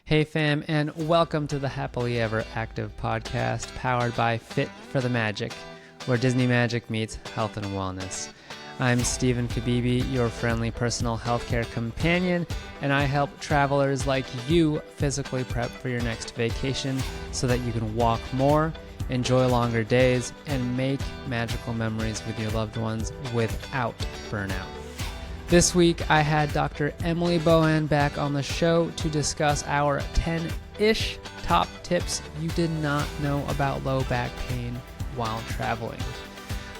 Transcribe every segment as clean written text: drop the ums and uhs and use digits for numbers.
Hey fam, and welcome to the Happily Ever Active podcast powered by Fit for the Magic, where Disney magic meets health and wellness. I'm Stephen Kabibi, your friendly personal healthcare companion, and I help travelers like you physically prep for your next vacation so that you can walk more, enjoy longer days, and make magical memories with your loved ones without burnout. This week, I had Dr. Emily Bohan back on the show to discuss our 10-ish top tips you did not know about low back pain while traveling.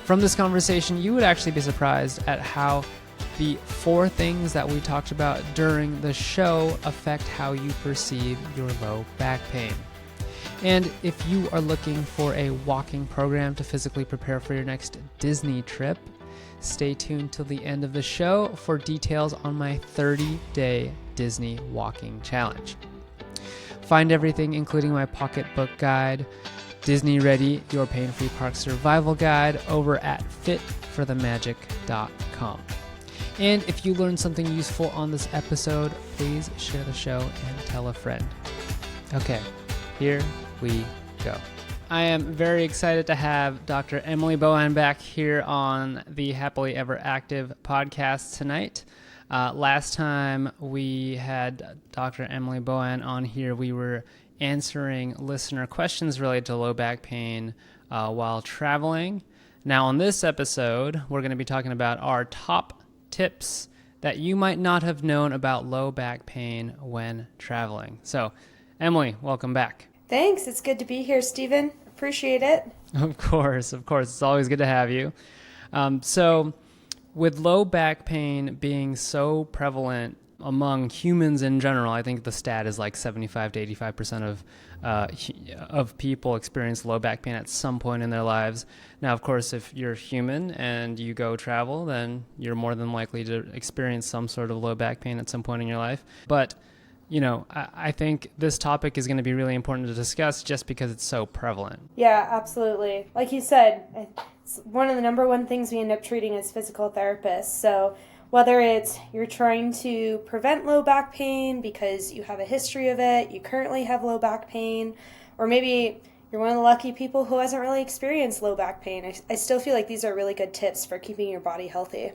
From this conversation, you would actually be surprised at how the 4 things that we talked about during the show affect how you perceive your low back pain. And if you are looking for a walking program to physically prepare for your next Disney trip, stay tuned till the end of the show for details on my 30-day Disney walking challenge. Find everything, including my pocketbook guide, Disney Ready, your pain-free park survival guide, over at fitforthemagic.com. And if you learned something useful on this episode, please share the show and tell a friend. Okay, here we go. I am very excited to have Dr. Emily Bohan back here on the Happily Ever Active podcast tonight. Last time we had Dr. Emily Bohan on here, we were answering listener questions related to low back pain while traveling. Now on this episode, we're going to be talking about our top tips that you might not have known about low back pain when traveling. So, Emily, welcome back. Thanks. It's good to be here, Stephen. Appreciate it. Of course. It's always good to have you. So with low back pain being so prevalent among humans in general, I think the stat is like 75 to 85% of people experience low back pain at some point in their lives. Now, of course, if you're human and you go travel, then you're more than likely to experience some sort of low back pain at some point in your life. But you know, I think this topic is going to be really important to discuss just because it's so prevalent. Yeah, absolutely. Like you said, it's one of the number one things we end up treating as physical therapists. So whether it's you're trying to prevent low back pain because you have a history of it, you currently have low back pain, or maybe you're one of the lucky people who hasn't really experienced low back pain, I still feel like these are really good tips for keeping your body healthy.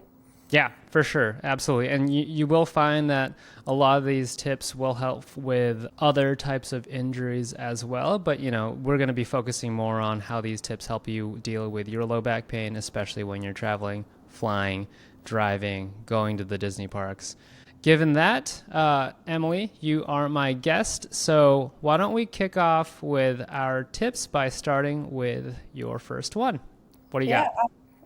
Yeah, for sure. Absolutely. And you will find that a lot of these tips will help with other types of injuries as well. But, you know, we're going to be focusing more on how these tips help you deal with your low back pain, especially when you're traveling, flying, driving, going to the Disney parks. Given that, Emily, you are my guest. So why don't we kick off with our tips by starting with your first one? What do you got?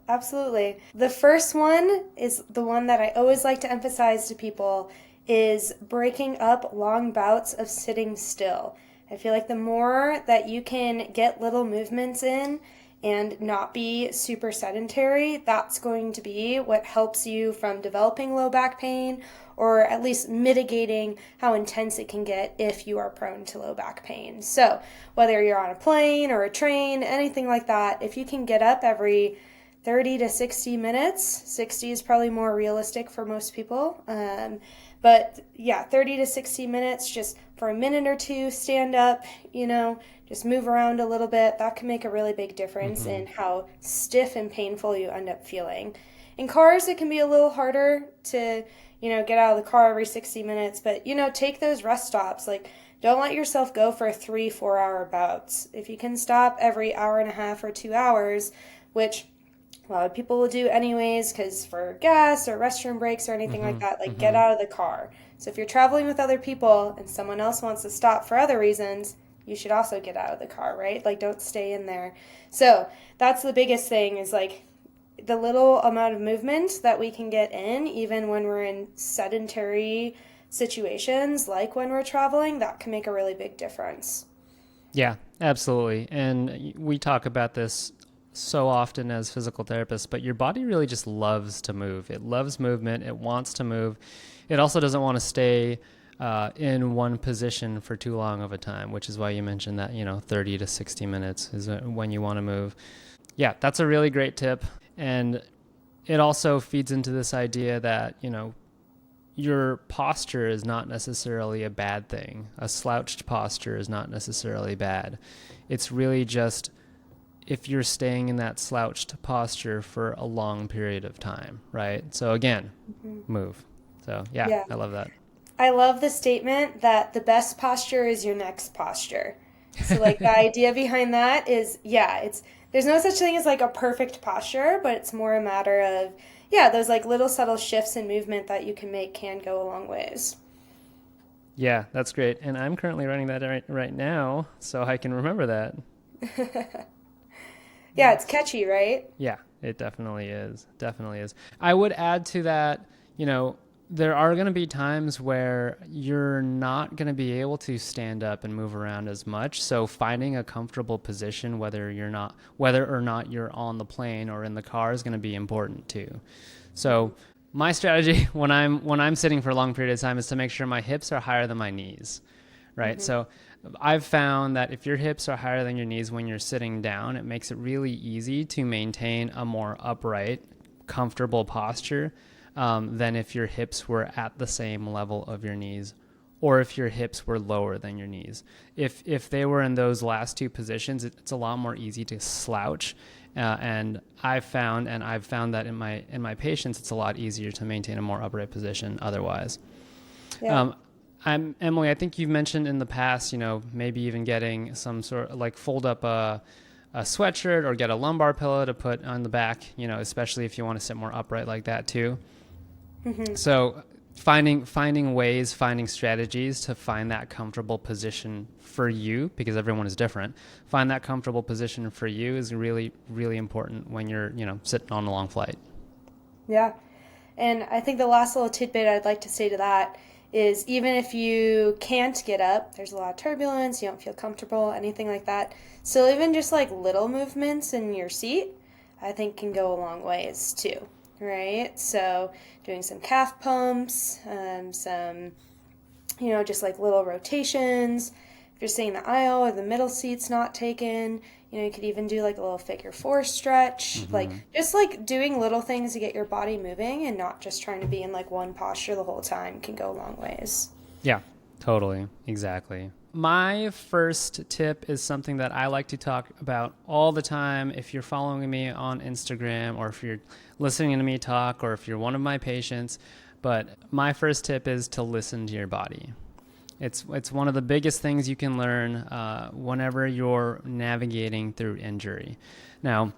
Absolutely. The first one is the one that I always like to emphasize to people is breaking up long bouts of sitting still. I feel like the more that you can get little movements in and not be super sedentary, that's going to be what helps you from developing low back pain or at least mitigating how intense it can get if you are prone to low back pain. So whether you're on a plane or a train, anything like that, if you can get up every 30 to 60 minutes. 60 is probably more realistic for most people. But yeah, 30 to 60 minutes, just for a minute or two, stand up, just move around a little bit. That can make a really big difference in how stiff and painful you end up feeling. In cars, it can be a little harder to, get out of the car every 60 minutes. But, take those rest stops. Like, don't let yourself go for 3-4 hour bouts. If you can stop every hour and a half or 2 hours, which a lot of people will do anyways, because for gas or restroom breaks or anything like that, get out of the car. So if you're traveling with other people and someone else wants to stop for other reasons, you should also get out of the car, right? Like, don't stay in there. So that's the biggest thing is the little amount of movement that we can get in, even when we're in sedentary situations, like when we're traveling, that can make a really big difference. Yeah, absolutely. And we talk about this so often as physical therapists, but your body really just loves to move. It loves movement. It wants to move. It also doesn't want to stay in one position for too long of a time, which is why you mentioned that, 30 to 60 minutes is when you want to move. Yeah, that's a really great tip. And it also feeds into this idea that, your posture is not necessarily a bad thing. A slouched posture is not necessarily bad. It's really just if you're staying in that slouched posture for a long period of time, right? So again, move. So yeah, I love that. I love the statement that the best posture is your next posture. So like the idea behind that is, there's no such thing as like a perfect posture, but it's more a matter of, those like little subtle shifts in movement that you can make can go a long ways. Yeah, that's great. And I'm currently writing that right now, so I can remember that. Yeah, it's catchy, right? Yeah, it definitely is. Definitely is. I would add to that, there are going to be times where you're not going to be able to stand up and move around as much. So finding a comfortable position, whether or not you're on the plane or in the car, is going to be important too. So my strategy when I'm sitting for a long period of time is to make sure my hips are higher than my knees, right? So I've found that if your hips are higher than your knees when you're sitting down, it makes it really easy to maintain a more upright, comfortable posture than if your hips were at the same level of your knees, or if your hips were lower than your knees. If they were in those last two positions, it's a lot more easy to slouch. And I've found that in my patients, it's a lot easier to maintain a more upright position otherwise. Yeah. Emily, I think you've mentioned in the past, maybe even getting some sort of like fold up a sweatshirt or get a lumbar pillow to put on the back, especially if you want to sit more upright like that too. So finding strategies to find that comfortable position for you, because everyone is different. Find that comfortable position for you is really, really important when you're, sitting on a long flight. Yeah. And I think the last little tidbit I'd like to say to that is even if you can't get up, there's a lot of turbulence, you don't feel comfortable, anything like that. So even just like little movements in your seat, I think can go a long ways too, right? So doing some calf pumps, some, just like little rotations. If you're sitting in the aisle or the middle seat's not taken, you could even do like a little figure four stretch, like just like doing little things to get your body moving and not just trying to be in like one posture the whole time can go a long ways. Yeah, totally. Exactly. My first tip is something that I like to talk about all the time. If you're following me on Instagram or if you're listening to me talk or if you're one of my patients, but my first tip is to listen to your body. It's one of the biggest things you can learn whenever you're navigating through injury. Now,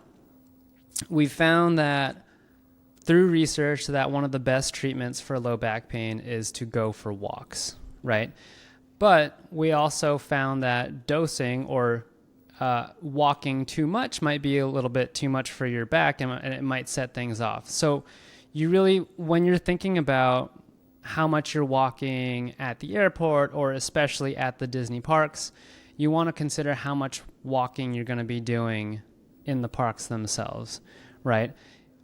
we found that through research that one of the best treatments for low back pain is to go for walks, right? But we also found that dosing or walking too much might be a little bit too much for your back and it might set things off. So you really, when you're thinking about how much you're walking at the airport or especially at the Disney parks, you want to consider how much walking you're going to be doing in the parks themselves, right?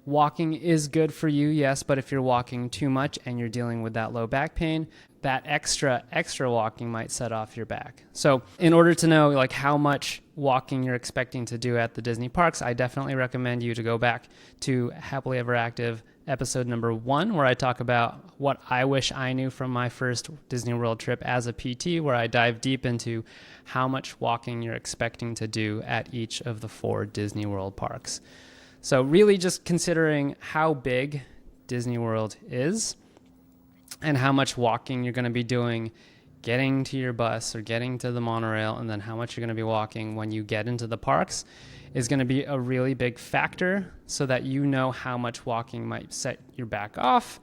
Walking is good for you, yes, but if you're walking too much and you're dealing with that low back pain, that extra walking might set off your back. So in order to know like how much walking you're expecting to do at the Disney parks, I definitely recommend you to go back to Happily Ever Active episode number 1, where I talk about what I wish I knew from my first Disney World trip as a PT, where I dive deep into how much walking you're expecting to do at each of the 4 Disney World parks. So really just considering how big Disney World is and how much walking you're going to be doing getting to your bus or getting to the monorail, and then how much you're going to be walking when you get into the parks is going to be a really big factor, so that you know how much walking might set your back off,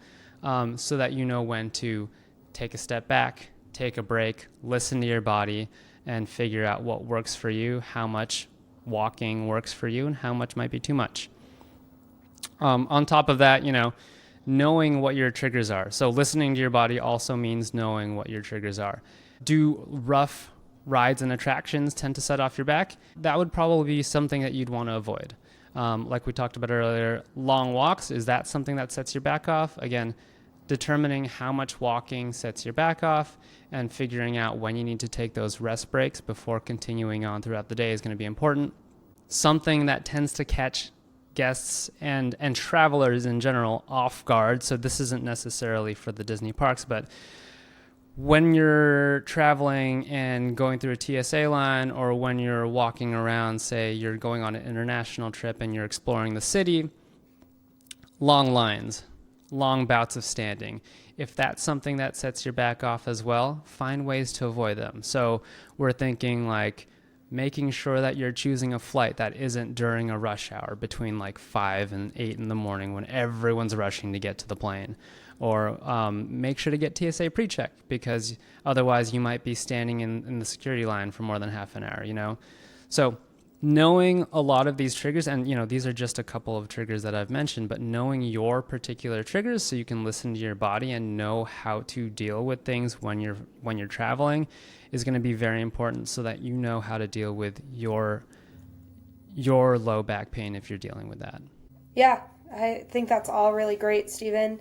so that you know when to take a step back, take a break, listen to your body, and figure out what works for you, how much walking works for you, and how much might be too much. On top of that, knowing what your triggers are. So listening to your body also means knowing what your triggers are. Do rough rides and attractions tend to set off your back? That would probably be something that you'd want to avoid. Like we talked about earlier, long walks, is that something that sets your back off? Again, determining how much walking sets your back off and figuring out when you need to take those rest breaks before continuing on throughout the day is going to be important. Something that tends to catch guests and travelers in general off guard. So this isn't necessarily for the Disney parks, but when you're traveling and going through a TSA line, or when you're walking around, say you're going on an international trip and you're exploring the city, long lines, long bouts of standing. If that's something that sets your back off as well, find ways to avoid them. So we're thinking like making sure that you're choosing a flight that isn't during a rush hour between like 5 and 8 in the morning when everyone's rushing to get to the plane. Or make sure to get TSA pre-check, because otherwise you might be standing in the security line for more than half an hour, you know? So knowing a lot of these triggers, and you know, these are just a couple of triggers that I've mentioned, but knowing your particular triggers so you can listen to your body and know how to deal with things when you're traveling is going to be very important, so that you know how to deal with your low back pain if you're dealing with that. Yeah, I think that's all really great, Stephen.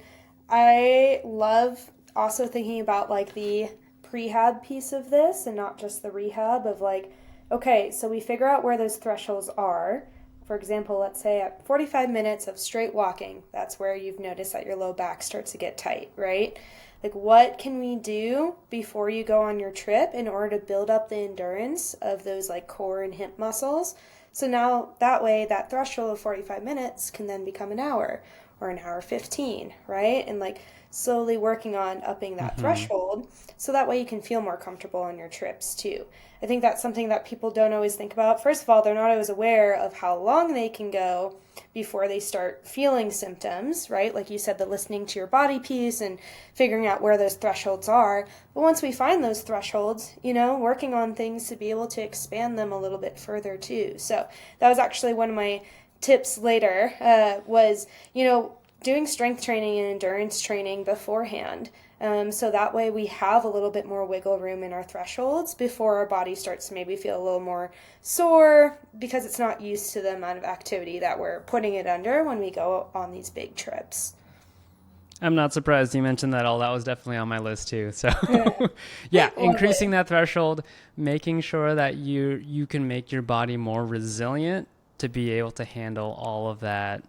I love also thinking about like the prehab piece of this and not just the rehab of like, okay, so we figure out where those thresholds are. For example, let's say at 45 minutes of straight walking, that's where you've noticed that your low back starts to get tight, right? Like, what can we do before you go on your trip in order to build up the endurance of those like core and hip muscles? So now that way, that threshold of 45 minutes can then become an hour or an hour 15, right? And like slowly working on upping that threshold so that way you can feel more comfortable on your trips too. I think that's something that people don't always think about. First of all, they're not always aware of how long they can go before they start feeling symptoms, right? Like you said, the listening to your body piece and figuring out where those thresholds are. But once we find those thresholds, you know, working on things to be able to expand them a little bit further too. So that was actually one of my tips later was, you know, doing strength training and endurance training beforehand. So that way we have a little bit more wiggle room in our thresholds before our body starts to maybe feel a little more sore because it's not used to the amount of activity that we're putting it under when we go on these big trips. I'm not surprised you mentioned that. That was definitely on my list too. So yeah, increasing that threshold, making sure that you can make your body more resilient to be able to handle all of that,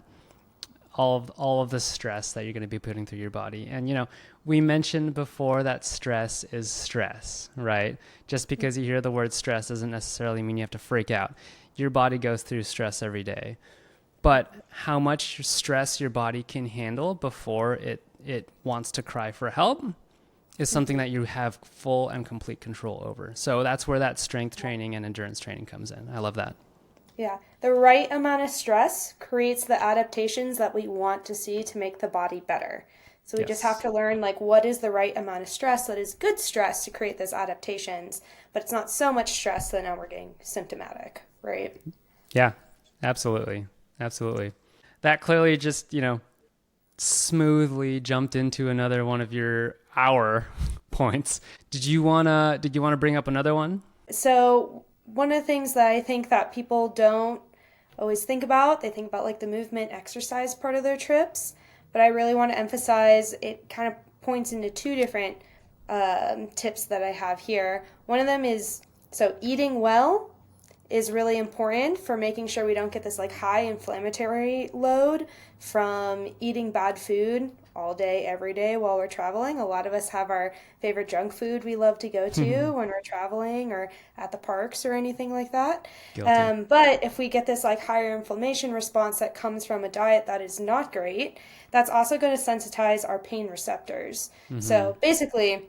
all of the stress that you're going to be putting through your body. And, you know, we mentioned before that stress is stress, right? Just because you hear the word stress doesn't necessarily mean you have to freak out. Your body goes through stress every day. But how much stress your body can handle before it wants to cry for help is something that you have full and complete control over. So that's where that strength training and endurance training comes in. I love that. Yeah, the right amount of stress creates the adaptations that we want to see to make the body better. So we just have to learn like what is the right amount of stress that is good stress to create those adaptations, but it's not so much stress that now we're getting symptomatic, right? Yeah, absolutely. Absolutely. That clearly just, you know, smoothly jumped into another one of your hour points. Did you want to bring up another one? So one of the things that I think that people don't always think about, they think about like the movement exercise part of their trips, but I really want to emphasize it kind of points into two different tips that I have here. One of them is, so eating well is really important for making sure we don't get this like high inflammatory load from eating bad food all day, every day while we're traveling. A lot of us have our favorite junk food we love to go to when we're traveling or at the parks or anything like that. But if we get this like higher inflammation response that comes from a diet that is not great, that's also going to sensitize our pain receptors. So basically,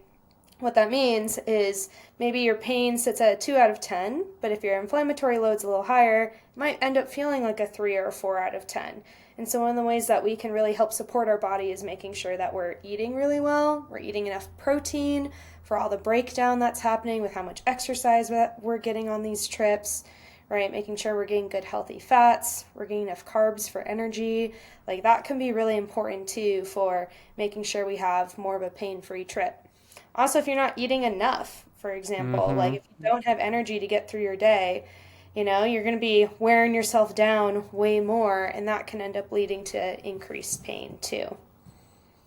what that means is maybe your pain sits at a 2 out of 10, but if your inflammatory load's a little higher, it might end up feeling like a 3 or a 4 out of 10. And so one of the ways that we can really help support our body is making sure that we're eating really well, we're eating enough protein for all the breakdown that's happening with how much exercise that we're getting on these trips, right? Making sure we're getting good healthy fats, we're getting enough carbs for energy. Like that can be really important too for making sure we have more of a pain-free trip. Also, if you're not eating enough, for example, like if you don't have energy to get through your day, you know, you're going to be wearing yourself down way more, and that can end up leading to increased pain too.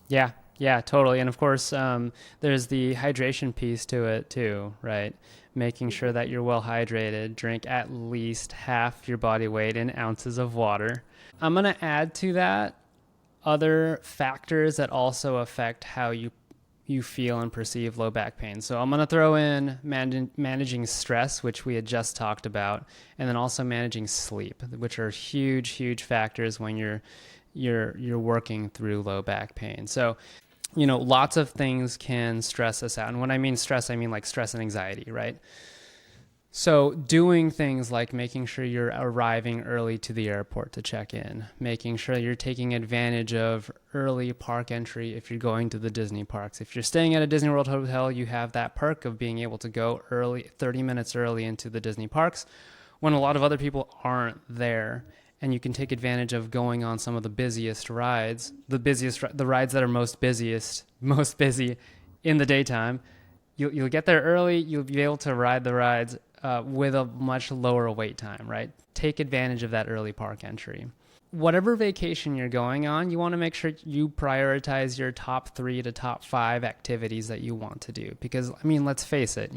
Yeah, totally. And of course, there's the hydration piece to it too, right? Making sure that you're well hydrated, drink at least half your body weight in ounces of water. I'm going to add to that other factors that also affect how you feel and perceive low back pain. So I'm going to throw in managing stress, which we had just talked about, and then also managing sleep, which are huge factors when you're working through low back pain. So, lots of things can stress us out. And when I mean stress, I mean like stress and anxiety, right? So doing things like making sure you're arriving early to the airport to check in, making sure you're taking advantage of early park entry if you're going to the Disney parks. If you're staying at a Disney World hotel, you have that perk of being able to go early, 30 minutes early into the Disney parks when a lot of other people aren't there. And you can take advantage of going on some of the busiest rides, the rides that are most busy in the daytime. You'll get there early. You'll be able to ride the rides with a much lower wait time, right? Take advantage of that early park entry. Whatever vacation you're going on, you want to make sure you prioritize your top 3 to top 5 activities that you want to do. Because, let's face it,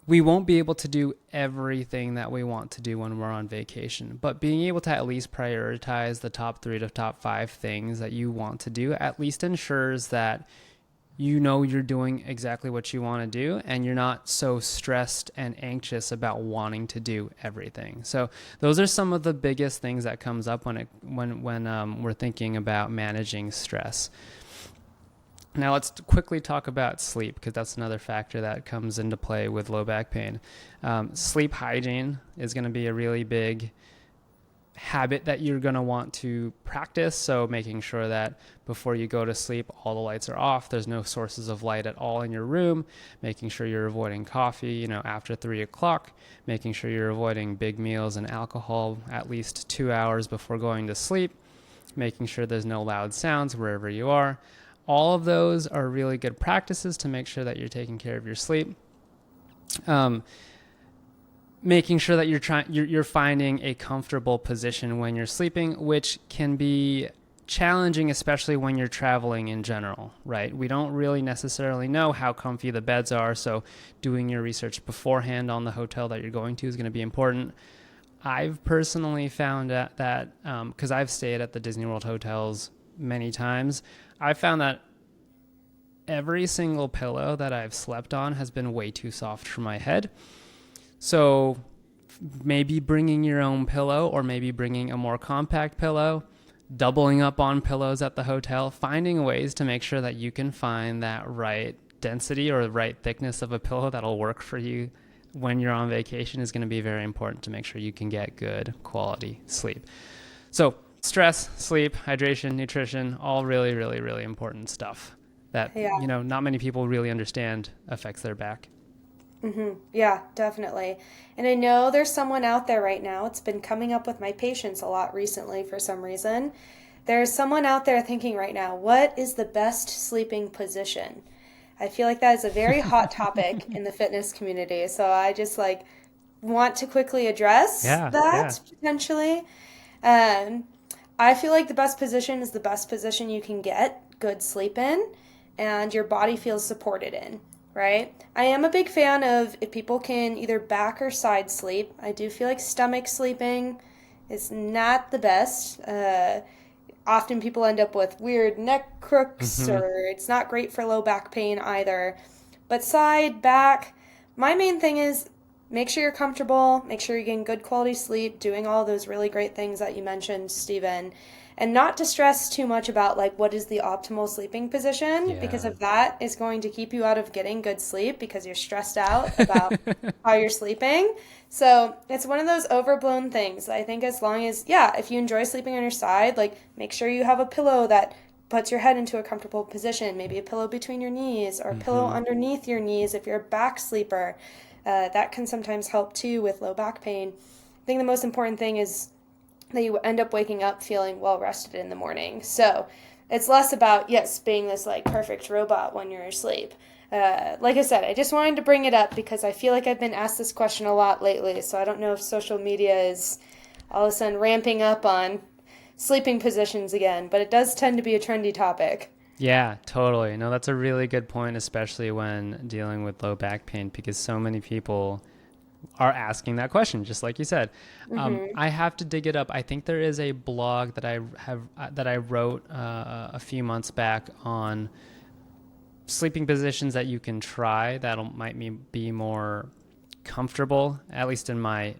we won't be able to do everything that we want to do when we're on vacation, but being able to at least prioritize the top 3 to top 5 things that you want to do at least ensures that you're doing exactly what you want to do and you're not so stressed and anxious about wanting to do everything. So those are some of the biggest things that comes up when we're thinking about managing stress. Now let's quickly talk about sleep, because that's another factor that comes into play with low back pain. Sleep hygiene is going to be a really big habit that you're going to want to practice. So making sure that before you go to sleep, all the lights are off. There's no sources of light at all in your room. Making sure you're avoiding coffee, after 3 o'clock. Making sure you're avoiding big meals and alcohol at least 2 hours before going to sleep. Making sure there's no loud sounds wherever you are. All of those are really good practices to make sure that you're taking care of your sleep. Making sure that you're finding a comfortable position when you're sleeping, which can be challenging, especially when you're traveling in general, right? We don't really necessarily know how comfy the beds are, so doing your research beforehand on the hotel that you're going to is going to be important. I've personally found that because I've stayed at the Disney World hotels many times, I found that every single pillow that I've slept on has been way too soft for my head. So maybe bringing your own pillow, or maybe bringing a more compact pillow, doubling up on pillows at the hotel, finding ways to make sure that you can find that right density or the right thickness of a pillow that'll work for you when you're on vacation is going to be very important to make sure you can get good quality sleep. So stress, sleep, hydration, nutrition, all really, really, really important stuff that, not many people really understand affects their back. Mm-hmm. Yeah, definitely. And I know there's someone out there right now. It's been coming up with my patients a lot recently for some reason. There's someone out there thinking right now, what is the best sleeping position? I feel like that is a very hot topic in the fitness community. So I just want to quickly address that potentially. I feel like the best position is the best position you can get good sleep in and your body feels supported in. Right? I am a big fan of if people can either back or side sleep. I do feel like stomach sleeping is not the best. Often people end up with weird neck crooks, or it's not great for low back pain either. But side, back, my main thing is make sure you're comfortable, make sure you're getting good quality sleep, doing all those really great things that you mentioned, Stephen. And not to stress too much about what is the optimal sleeping position, because if that is going to keep you out of getting good sleep because you're stressed out about how you're sleeping. So it's one of those overblown things. I think as long as, if you enjoy sleeping on your side, make sure you have a pillow that puts your head into a comfortable position, maybe a pillow between your knees or a pillow underneath your knees if you're a back sleeper. That can sometimes help too with low back pain. I think the most important thing is that you end up waking up feeling well rested in the morning. So it's less about, being this perfect robot when you're asleep. Like I said, I just wanted to bring it up because I feel like I've been asked this question a lot lately. So I don't know if social media is all of a sudden ramping up on sleeping positions again, but it does tend to be a trendy topic. Yeah, totally. No, that's a really good point, especially when dealing with low back pain, because so many people are asking that question, just like you said. Mm-hmm. I have to dig it up. I think there is a blog that I wrote a few months back on sleeping positions that you can try that be more comfortable, at least in my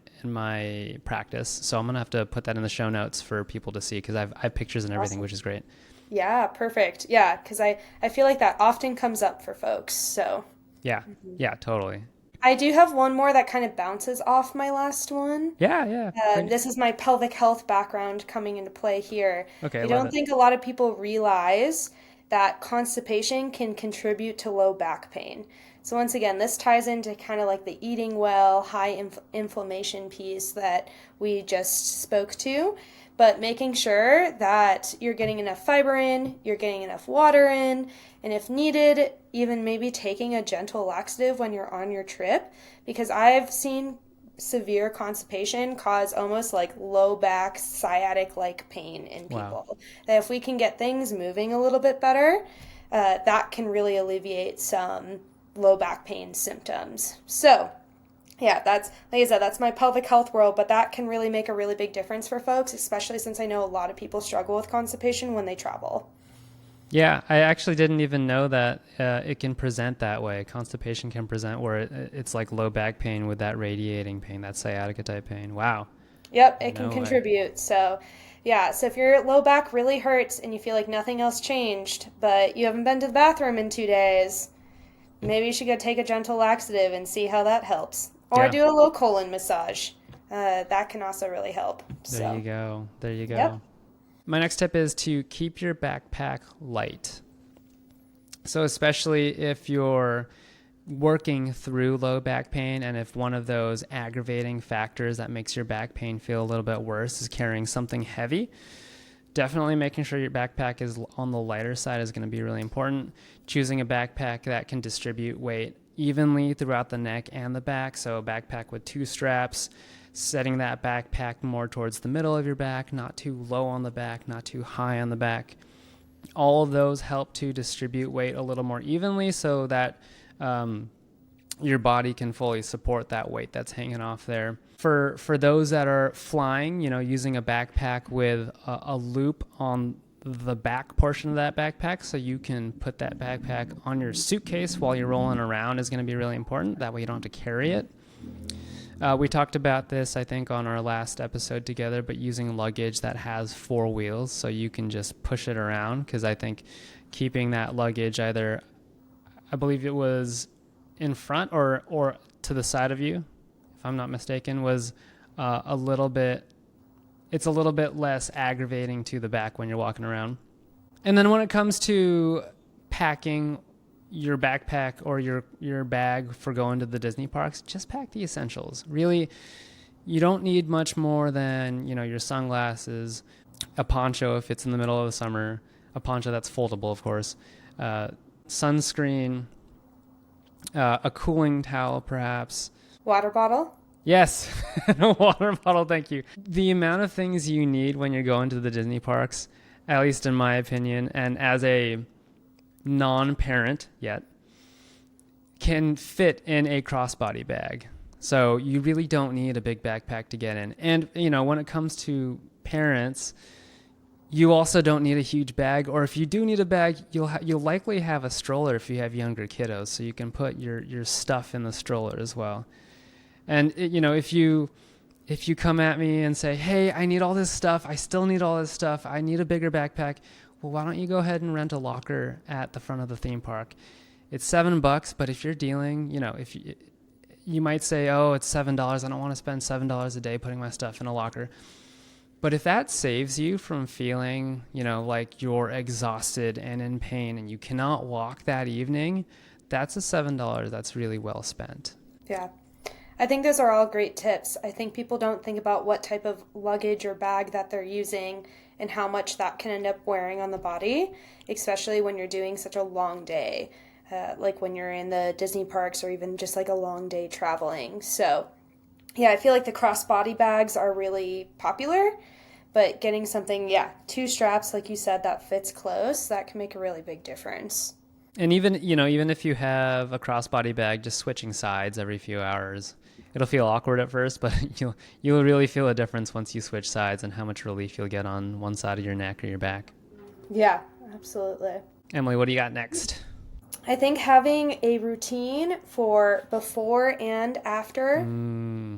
practice. So I'm gonna have to put that in the show notes for people to see because I have pictures and everything, Awesome. which is great. Yeah, perfect. Yeah, because I feel like that often comes up for folks. So Yeah, yeah, totally. I do have one more that kind of bounces off my last one. Yeah, yeah, great. This is my pelvic health background coming into play here. Okay, I love don't it. think a lot of people realize that constipation can contribute to low back pain. So, once again, this ties into kind of like the eating well, high inflammation piece that we just spoke to, but making sure that you're getting enough fiber in, you're getting enough water in, and if needed, even maybe taking a gentle laxative when you're on your trip, because I've seen severe constipation cause almost like low back sciatic like pain in Wow. people. That if we can get things moving a little bit better, that can really alleviate some low back pain symptoms. So, yeah, that's like I said, that's my pelvic health world, but that can really make a really big difference for folks, especially since I know a lot of people struggle with constipation when they travel. Yeah, I actually didn't even know that it can present that way. Constipation can present where it's like low back pain with that radiating pain, that sciatica type pain. Wow. Yep, it can No way. contribute. So, yeah, so if your low back really hurts and you feel like nothing else changed, but you haven't been to the bathroom in 2 days, maybe you should go take a gentle laxative and see how that helps. Or Yeah, do a low colon massage. That can also really help. there you So, go. There you yep. go. My next tip is to keep your backpack light. So, especially if you're working through low back pain and if one of those aggravating factors that makes your back pain feel a little bit worse is carrying something heavy, definitely making sure your backpack is on the lighter side is going to be really important. Choosing a backpack that can distribute weight evenly throughout the neck and the back. So a backpack with 2 straps, setting that backpack more towards the middle of your back, not too low on the back, not too high on the back. All of those help to distribute weight a little more evenly so that your body can fully support that weight that's hanging off there. For those that are flying, using a backpack with a loop on the back portion of that backpack so you can put that backpack on your suitcase while you're rolling around is going to be really important. That way you don't have to carry it. We talked about this, I think, on our last episode together, but using luggage that has 4 wheels so you can just push it around, because I think keeping that luggage either, I believe it was in front or to the side of you, if I'm not mistaken, was it's a little bit less aggravating to the back when you're walking around. And then when it comes to packing your backpack or your bag for going to the Disney parks, just pack the essentials. Really, you don't need much more than, your sunglasses, a poncho if it's in the middle of the summer, a poncho that's foldable, of course, sunscreen, a cooling towel, perhaps. Water bottle. Yes, a water bottle, thank you. The amount of things you need when you're going to the Disney parks, at least in my opinion, and as a non-parent yet, can fit in a crossbody bag. So you really don't need a big backpack to get in. And, when it comes to parents, you also don't need a huge bag, or if you do need a bag, you'll likely have a stroller if you have younger kiddos, so you can put your stuff in the stroller as well. And if you come at me and say, "Hey, I need all this stuff. I still need all this stuff. I need a bigger backpack." Well, why don't you go ahead and rent a locker at the front of the theme park? It's $7, but if you're dealing, if you might say, "Oh, it's $7. I don't want to spend $7 a day putting my stuff in a locker." But if that saves you from feeling, like you're exhausted and in pain and you cannot walk that evening, that's a $7 that's really well spent. Yeah. I think those are all great tips. I think people don't think about what type of luggage or bag that they're using and how much that can end up wearing on the body, especially when you're doing such a long day, like when you're in the Disney parks or even just like a long day traveling. So, yeah, I feel like the crossbody bags are really popular, but getting something, 2 straps, like you said, that fits close, that can make a really big difference. And even if you have a crossbody bag, just switching sides every few hours, it'll feel awkward at first, but you'll really feel a difference once you switch sides and how much relief you'll get on one side of your neck or your back. Yeah, absolutely. Emily, what do you got next? I think having a routine for before and after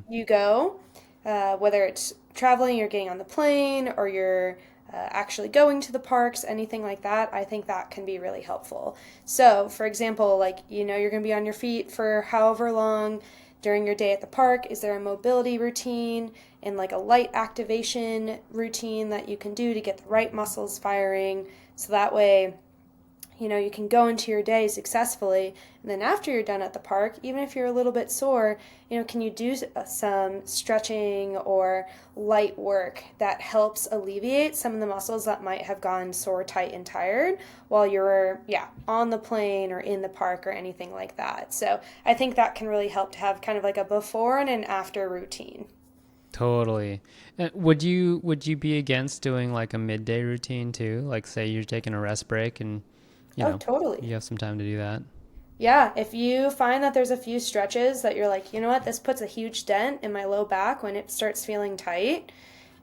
you go, whether it's traveling, you're getting on the plane, or you're actually going to the parks, anything like that, I think that can be really helpful. So, for example, like, you're going to be on your feet for however long during your day at the park. Is there a mobility routine and like a light activation routine that you can do to get the right muscles firing? So that way, you can go into your day successfully. And then after you're done at the park, even if you're a little bit sore, can you do some stretching or light work that helps alleviate some of the muscles that might have gone sore, tight, and tired while you're, on the plane or in the park or anything like that. So I think that can really help to have kind of like a before and an after routine. Totally. Would you be against doing like a midday routine too? Like say you're taking a rest break and totally. you have some time to do that. Yeah, if you find that there's a few stretches that you're like, you know what, this puts a huge dent in my low back when it starts feeling tight,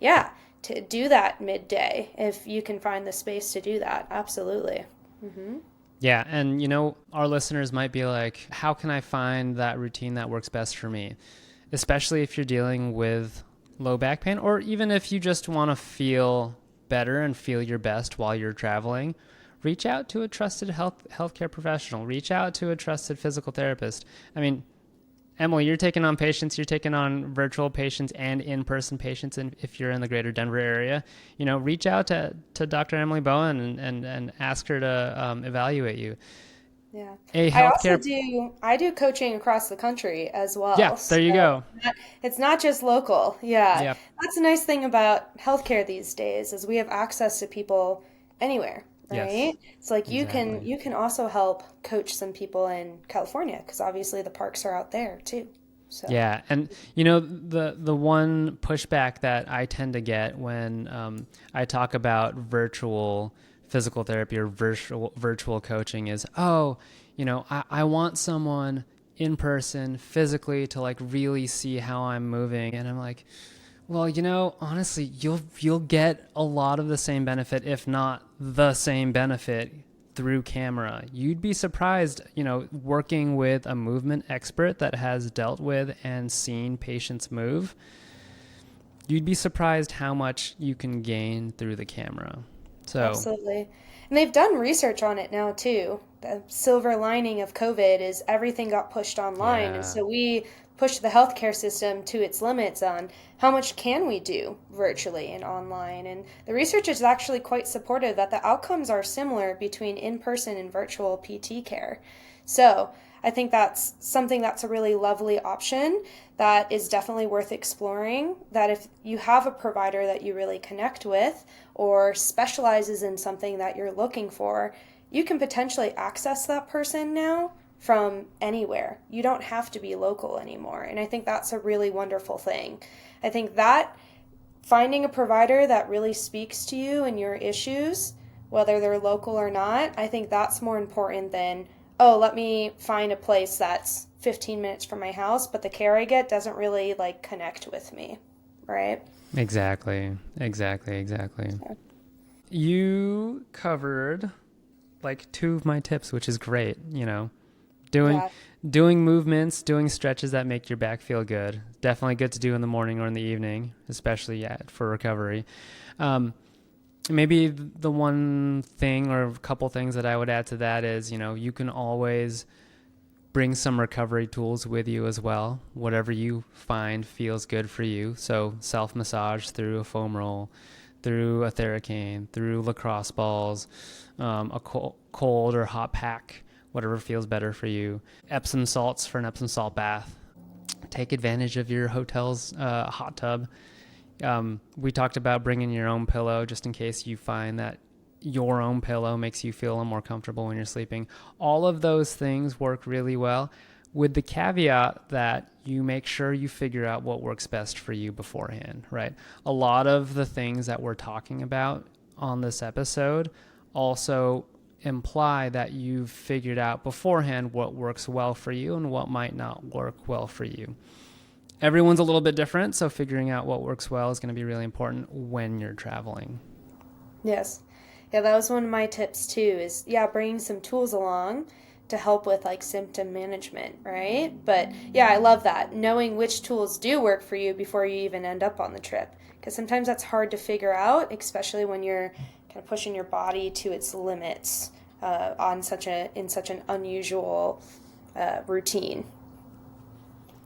to do that midday if you can find the space to do that. Absolutely. Mm-hmm. Yeah, and our listeners might be like, how can I find that routine that works best for me? Especially if you're dealing with low back pain, or even if you just want to feel better and feel your best while you're traveling. Reach out to a trusted healthcare professional. Reach out to a trusted physical therapist. I mean, Emily, you're taking on patients. You're taking on virtual patients and in-person patients. And if you're in the greater Denver area, reach out to Dr. Emily Bohan and ask her to evaluate you. Yeah. I I do coaching across the country as well. Yeah, there you go. It's not just local. Yeah. Yep. That's a nice thing about healthcare these days is we have access to people anywhere. Right? Yes, It's like exactly. you can also help coach some people in California because obviously the parks are out there too. So Yeah, and the one pushback that I tend to get when I talk about virtual physical therapy or virtual coaching is, I want someone in person physically to like really see how I'm moving, and I'm like, well, honestly, you'll get a lot of the same benefit, if not the same benefit, through camera. You'd be surprised, working with a movement expert that has dealt with and seen patients move. You'd be surprised how much you can gain through the camera. So absolutely. And they've done research on it now too. The silver lining of COVID is everything got pushed online. And yeah, so we pushed the healthcare system to its limits on how much can we do virtually and online. And the research is actually quite supportive that the outcomes are similar between in-person and virtual PT care. So I think that's something that's a really lovely option that is definitely worth exploring. That if you have a provider that you really connect with or specializes in something that you're looking for, you can potentially access that person now from anywhere. You don't have to be local anymore. And I think that's a really wonderful thing. I think that finding a provider that really speaks to you and your issues, whether they're local or not, I think that's more important than, oh, let me find a place that's 15 minutes from my house, but the care I get doesn't really like connect with me, right? exactly. So, You covered like two of my tips, which is great. Doing yeah. doing movements, doing stretches that make your back feel good. Definitely good to do in the morning or in the evening, especially for recovery. Maybe the one thing or a couple things that I would add to that is, you can always bring some recovery tools with you as well, whatever you find feels good for you. So self-massage through a foam roll, through a Theracane, through lacrosse balls, a cold or hot pack, whatever feels better for you. Epsom salts for an Epsom salt bath. Take advantage of your hotel's hot tub. We talked about bringing your own pillow just in case you find that your own pillow makes you feel a little more comfortable when you're sleeping. All of those things work really well, with the caveat that you make sure you figure out what works best for you beforehand, right? A lot of the things that we're talking about on this episode also imply that you've figured out beforehand what works well for you and what might not work well for you. Everyone's a little bit different, so figuring out what works well is going to be really important when you're traveling. Yes. Yeah, that was one of my tips too, is bringing some tools along to help with like symptom management, right? But yeah, I love that. Knowing which tools do work for you before you even end up on the trip. Because sometimes that's hard to figure out, especially when you're kind of pushing your body to its limits in such an unusual routine.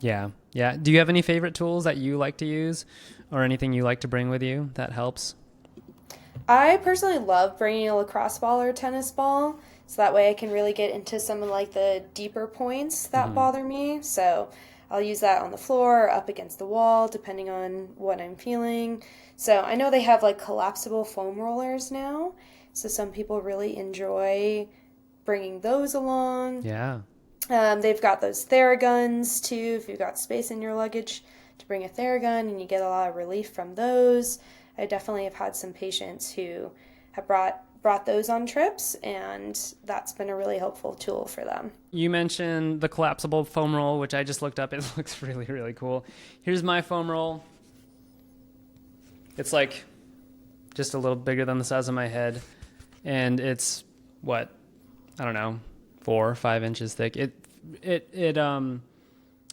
Yeah. Do you have any favorite tools that you like to use or anything you like to bring with you that helps? I personally love bringing a lacrosse ball or tennis ball, so that way I can really get into some of like the deeper points that bother me. So I'll use that on the floor or up against the wall, depending on what I'm feeling. So I know they have like collapsible foam rollers now, so some people really enjoy bringing those along. Yeah. They've got those Theraguns too, if you've got space in your luggage to bring a Theragun, and you get a lot of relief from those. I definitely have had some patients who have brought those on trips, and that's been a really helpful tool for them. You mentioned the collapsible foam roll, which I just looked up. It looks really, really cool. Here's my foam roll. It's like just a little bigger than the size of my head, and it's I don't know, 4 or 5 inches thick.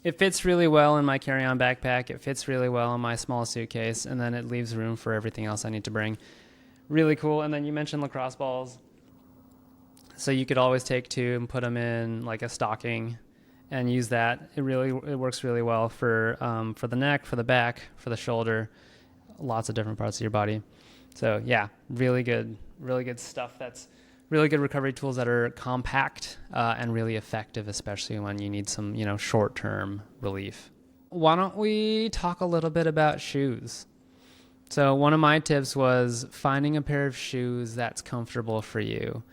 It fits really well in my carry-on backpack. It fits really well in my small suitcase, and then it leaves room for everything else I need to bring. Really cool. And then you mentioned lacrosse balls. So you could always take 2 and put them in like a stocking and use that. It works really well for the neck, for the back, for the shoulder, lots of different parts of your body. So yeah, really good stuff. That's really good recovery tools that are compact and really effective, especially when you need some, short-term relief. Why don't we talk a little bit about shoes? So one of my tips was finding a pair of shoes that's comfortable for you.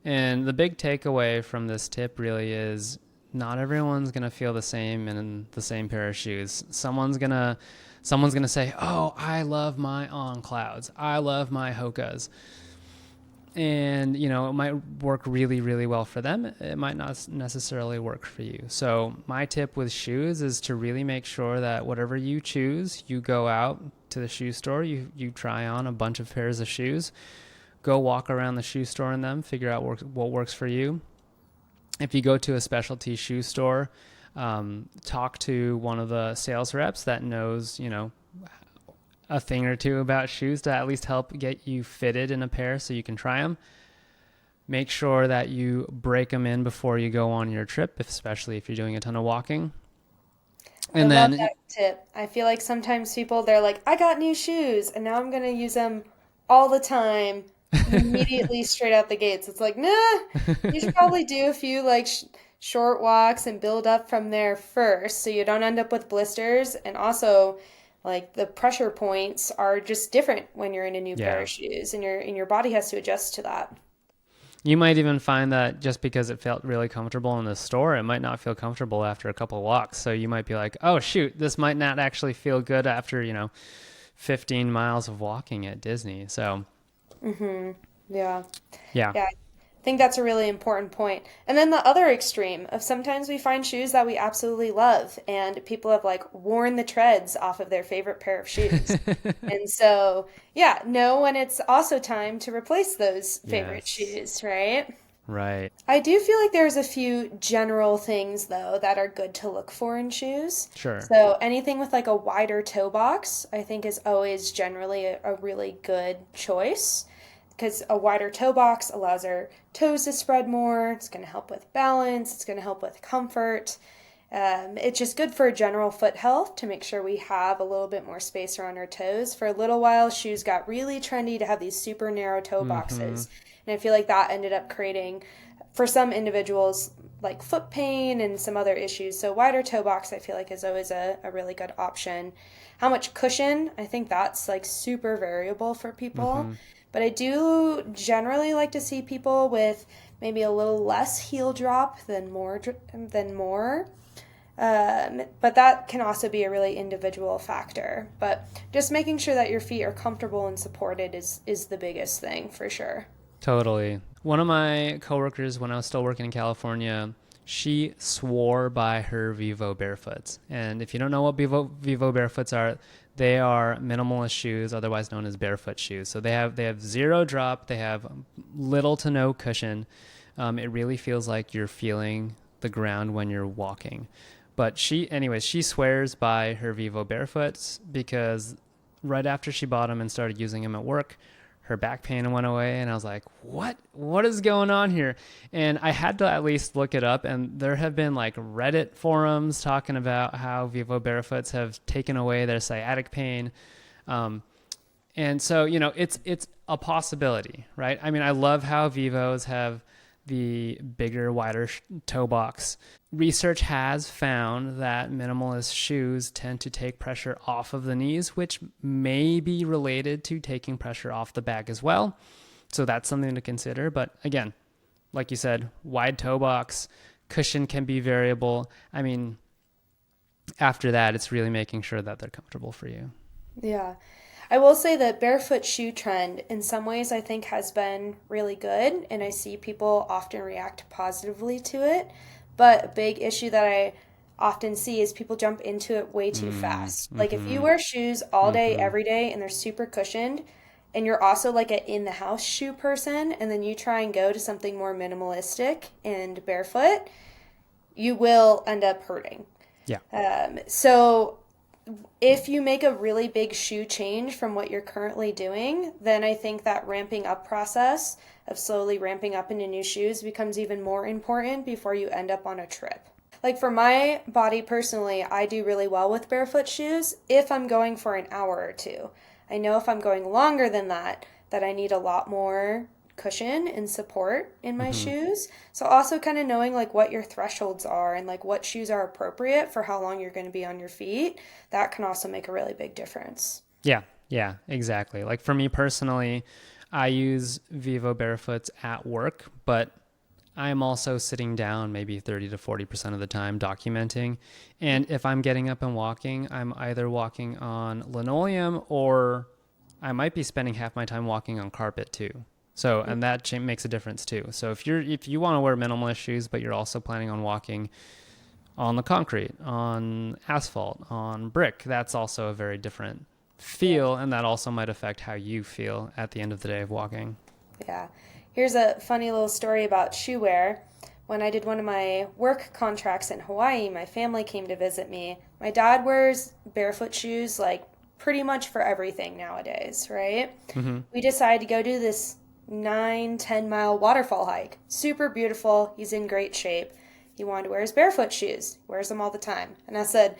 And the big takeaway from this tip really is not everyone's going to feel the same in the same pair of shoes. Someone's going to say, "Oh, I love my On Clouds. I love my Hokas." And, it might work really, really well for them. It might not necessarily work for you. So my tip with shoes is to really make sure that whatever you choose, you go out to the shoe store, you try on a bunch of pairs of shoes, go walk around the shoe store in them, figure out what works for you. If you go to a specialty shoe store, talk to one of the sales reps that knows, a thing or two about shoes to at least help get you fitted in a pair so you can try them. Make sure that you break them in before you go on your trip, especially if you're doing a ton of walking. And I love that tip. I feel like sometimes they're like, I got new shoes and now I'm going to use them all the time, immediately straight out the gates. It's like, nah, you should probably do a few like short walks and build up from there first so you don't end up with blisters. And also, like the pressure points are just different when you're in a new pair of shoes, and your body has to adjust to that. You might even find that just because it felt really comfortable in the store, it might not feel comfortable after a couple of walks. So you might be like, oh shoot, this might not actually feel good after, 15 miles of walking at Disney. So Yeah. Yeah. I think that's a really important point. And then the other extreme of sometimes we find shoes that we absolutely love, and people have like worn the treads off of their favorite pair of shoes. And so, know when it's also time to replace those favorite shoes, right? Right. I do feel like there's a few general things though that are good to look for in shoes. Sure. So anything with like a wider toe box, I think is always generally a really good choice, because a wider toe box allows our toes to spread more. It's going to help with balance. It's going to help with comfort. It's just good for general foot health to make sure we have a little bit more space around our toes. For a little while, shoes got really trendy to have these super narrow toe boxes. And I feel like that ended up creating, for some individuals, like foot pain and some other issues. So wider toe box, I feel like, is always a really good option. How much cushion? I think that's like super variable for people. But I do generally like to see people with maybe a little less heel drop than more. But that can also be a really individual factor. But just making sure that your feet are comfortable and supported is the biggest thing for sure. Totally. One of my coworkers, when I was still working in California, she swore by her Vivo Barefoots. And if you don't know what Vivo Barefoots are, they are minimalist shoes, otherwise known as barefoot shoes. So they have zero drop. They have little to no cushion. It really feels like you're feeling the ground when you're walking. But she swears by her Vivo Barefoots because right after she bought them and started using them at work, her back pain went away, and I was like, what is going on here? And I had to at least look it up, and there have been like Reddit forums talking about how Vivo Barefoots have taken away their sciatic pain. And so, it's a possibility, right? I mean, I love how Vivos have the bigger, wider toe box. Research has found that minimalist shoes tend to take pressure off of the knees, which may be related to taking pressure off the back as well. So that's something to consider. But again, like you said, wide toe box, cushion can be variable. I mean, after that, it's really making sure that they're comfortable for you. Yeah. I will say that barefoot shoe trend in some ways I think has been really good, and I see people often react positively to it. But a big issue that I often see is people jump into it way too fast. Like if you wear shoes all day, every day, and they're super cushioned, and you're also like an in-the-house shoe person, and then you try and go to something more minimalistic and barefoot, you will end up hurting. Yeah. So if you make a really big shoe change from what you're currently doing, then I think that ramping up process of slowly ramping up into new shoes becomes even more important before you end up on a trip. Like for my body personally, I do really well with barefoot shoes if I'm going for an hour or two. I know if I'm going longer than that I need a lot more cushion and support in my shoes. So also kind of knowing like what your thresholds are and like what shoes are appropriate for how long you're going to be on your feet, that can also make a really big difference. Yeah, exactly. Like for me personally, I use Vivo Barefoots at work, but I'm also sitting down maybe 30 to 40% of the time documenting. And if I'm getting up and walking, I'm either walking on linoleum or I might be spending half my time walking on carpet too. So, and that makes a difference too. So if you want to wear minimalist shoes, but you're also planning on walking on the concrete, on asphalt, on brick, that's also a very different feel. And that also might affect how you feel at the end of the day of walking. Yeah. Here's a funny little story about shoe wear. When I did one of my work contracts in Hawaii, my family came to visit me. My dad wears barefoot shoes like pretty much for everything nowadays, right? We decided to go do this 9-10 mile waterfall hike. Super beautiful. He's in great shape. He wanted to wear his barefoot shoes. Wears them all the time. And I said,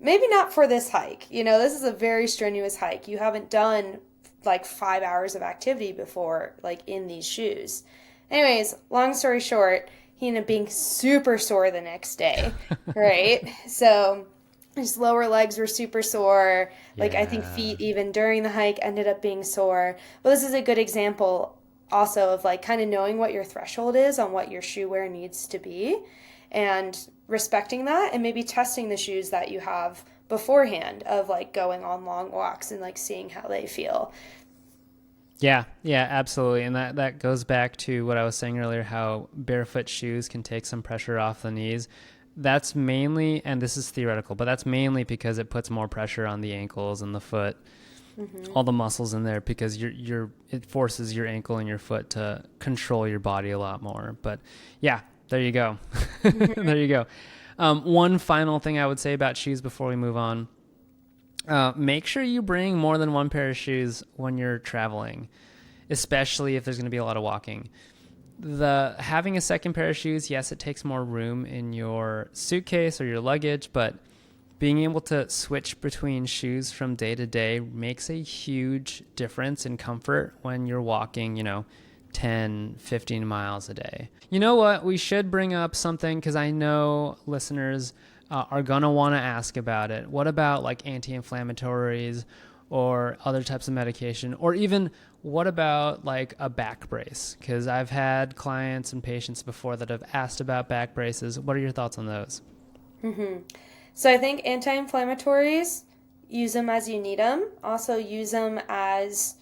maybe not for this hike. This is a very strenuous hike. You haven't done like 5 hours of activity before, like in these shoes. Anyways, long story short, he ended up being super sore the next day, right? So his lower legs were super sore. Like I think feet even during the hike ended up being sore. But this is a good example also of like kind of knowing what your threshold is on what your shoe wear needs to be and respecting that and maybe testing the shoes that you have beforehand of like going on long walks and like seeing how they feel. Yeah, absolutely. And that goes back to what I was saying earlier, how barefoot shoes can take some pressure off the knees. That's mainly, and this is theoretical, but that's mainly because it puts more pressure on the ankles and the foot, all the muscles in there, because it forces your ankle and your foot to control your body a lot more. But yeah, there you go. There you go. One final thing I would say about shoes before we move on. Make sure you bring more than one pair of shoes when you're traveling, especially if there's going to be a lot of walking. Having a second pair of shoes, yes, it takes more room in your suitcase or your luggage, but being able to switch between shoes from day to day makes a huge difference in comfort when you're walking, 10, 15 miles a day. You know what? We should bring up something because I know listeners are going to want to ask about it. What about like anti-inflammatories or other types of medication? Or even what about like a back brace? Because I've had clients and patients before that have asked about back braces. What are your thoughts on those? So I think anti-inflammatories, use them as you need them. Also use them as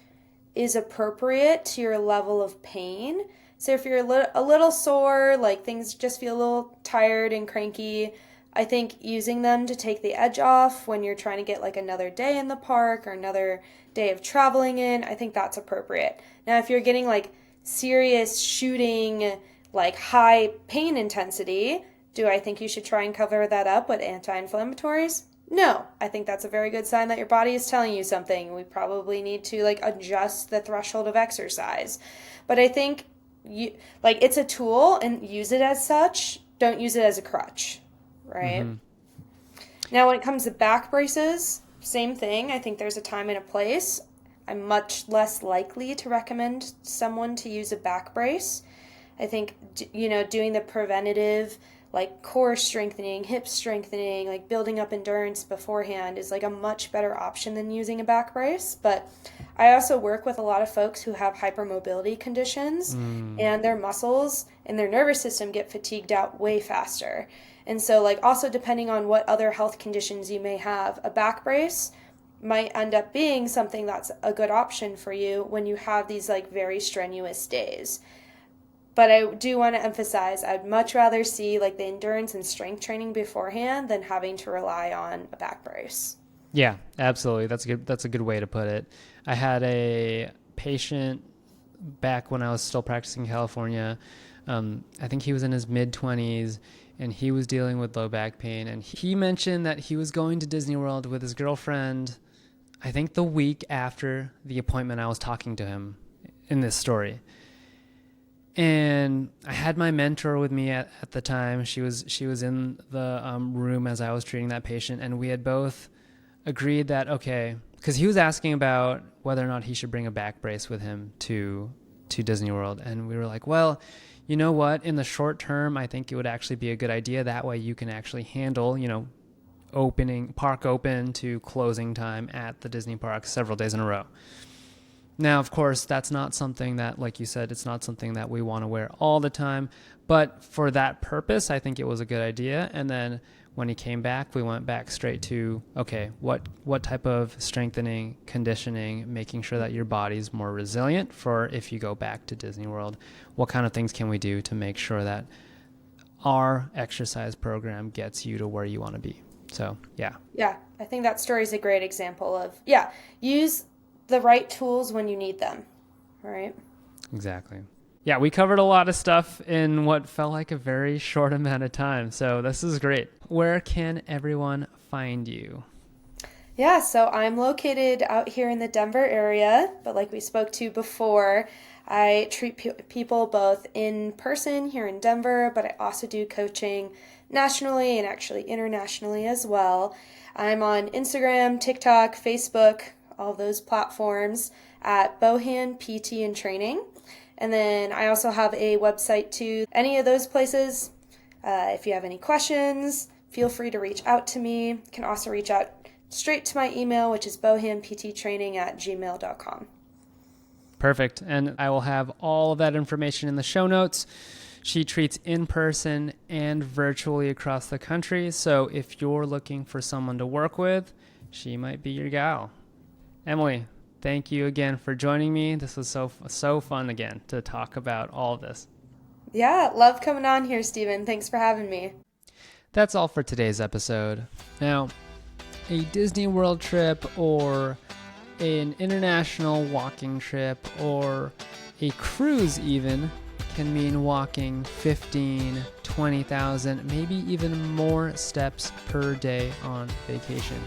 is appropriate to your level of pain. So if you're a little sore, like things just feel a little tired and cranky, I think using them to take the edge off when you're trying to get like another day in the park or another day of traveling in, I think that's appropriate. Now, if you're getting like serious shooting, like high pain intensity, do I think you should try and cover that up with anti-inflammatories? No, I think that's a very good sign that your body is telling you something. We probably need to like adjust the threshold of exercise. But I think it's a tool and use it as such. Don't use it as a crutch, right? Now, when it comes to back braces, same thing. I think there's a time and a place. I'm much less likely to recommend someone to use a back brace. I think, doing the preventative, like core strengthening, hip strengthening, like building up endurance beforehand is like a much better option than using a back brace. But I also work with a lot of folks who have hypermobility conditions and their muscles and their nervous system get fatigued out way faster. And so like also depending on what other health conditions you may have, a back brace might end up being something that's a good option for you when you have these like very strenuous days. But I do want to emphasize, I'd much rather see like the endurance and strength training beforehand than having to rely on a back brace. Yeah, absolutely. That's a good way to put it. I had a patient back when I was still practicing in California. I think he was in his mid-20s and he was dealing with low back pain. And he mentioned that he was going to Disney World with his girlfriend, I think the week after the appointment I was talking to him in this story. And I had my mentor with me at the time. She was in the room as I was treating that patient, and we had both agreed that, okay, because he was asking about whether or not he should bring a back brace with him to Disney World. And we were like, well, you know what? In the short term, I think it would actually be a good idea. That way you can actually handle, park open to closing time at the Disney park several days in a row. Now, of course, that's not something that, like you said, it's not something that we want to wear all the time. But for that purpose, I think it was a good idea. And then when he came back, we went back straight to, okay, what type of strengthening, conditioning, making sure that your body's more resilient for if you go back to Disney World. What kind of things can we do to make sure that our exercise program gets you to where you want to be? So, yeah. Yeah, I think that story is a great example of, use the right tools when you need them, right? Exactly. Yeah, we covered a lot of stuff in what felt like a very short amount of time. So this is great. Where can everyone find you? Yeah, so I'm located out here in the Denver area, but like we spoke to before, I treat people both in person here in Denver, but I also do coaching nationally and actually internationally as well. I'm on Instagram, TikTok, Facebook, all those platforms at Bohan PT and Training. And then I also have a website too. Any of those places, if you have any questions, feel free to reach out to me. You can also reach out straight to my email, which is bohanpttraining@gmail.com. Perfect. And I will have all of that information in the show notes. She treats in person and virtually across the country. So if you're looking for someone to work with, she might be your gal. Emily, thank you again for joining me. This was so fun again to talk about all of this. Yeah, love coming on here, Stephen. Thanks for having me. That's all for today's episode. Now, a Disney World trip or an international walking trip or a cruise even can mean walking 15, 20,000, maybe even more steps per day on vacation.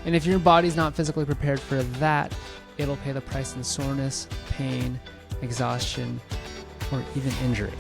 And if your body's not physically prepared for that, it'll pay the price in soreness, pain, exhaustion, or even injury.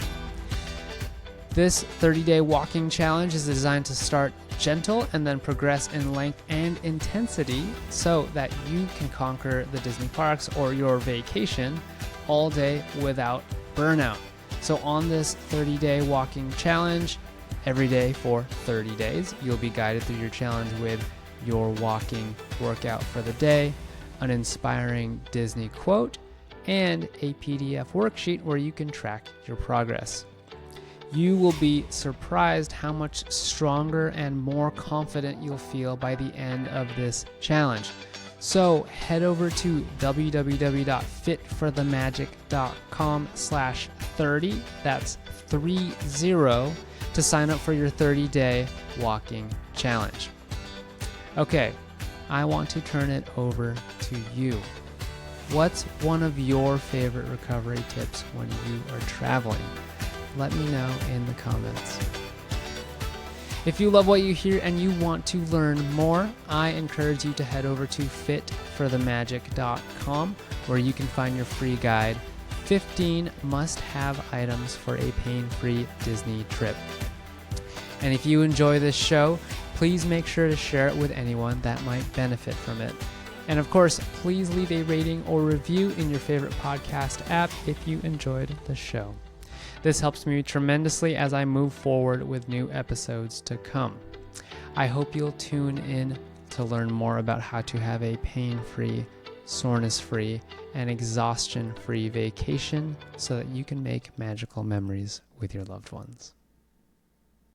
This 30-day walking challenge is designed to start gentle and then progress in length and intensity so that you can conquer the Disney parks or your vacation all day without burnout. So on this 30-day walking challenge, every day for 30 days, you'll be guided through your challenge with your walking workout for the day, an inspiring Disney quote, and a PDF worksheet where you can track your progress. You will be surprised how much stronger and more confident you'll feel by the end of this challenge. So head over to www.fitforthemagic.com/30. That's 30 to sign up for your 30-day walking challenge. Okay, I want to turn it over to you. What's one of your favorite recovery tips when you are traveling? Let me know in the comments. If you love what you hear and you want to learn more, I encourage you to head over to fitforthemagic.com, where you can find your free guide, 15 must-have items for a pain-free Disney trip. And if you enjoy this show, please make sure to share it with anyone that might benefit from it. And of course, please leave a rating or review in your favorite podcast app if you enjoyed the show. This helps me tremendously as I move forward with new episodes to come. I hope you'll tune in to learn more about how to have a pain-free, soreness-free, and exhaustion-free vacation so that you can make magical memories with your loved ones.